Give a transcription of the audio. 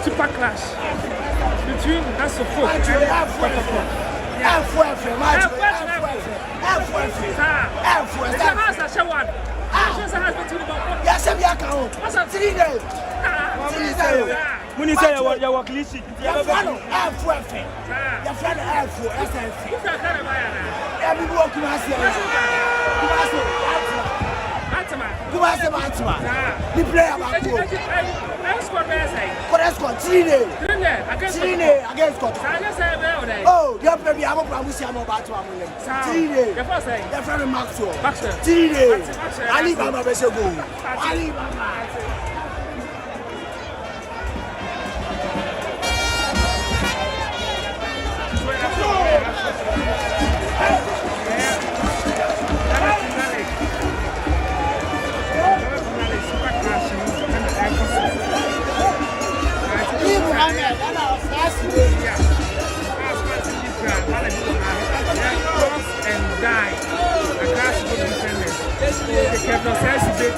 Super clash between that's a folk and Kotoko. When you say you work list, you have oh, you have maybe I'm a promise I'm about to your friend Maxwell. Ali Baba Besego. Ali Baba. And die. The crash was defended. They kept no sense of it.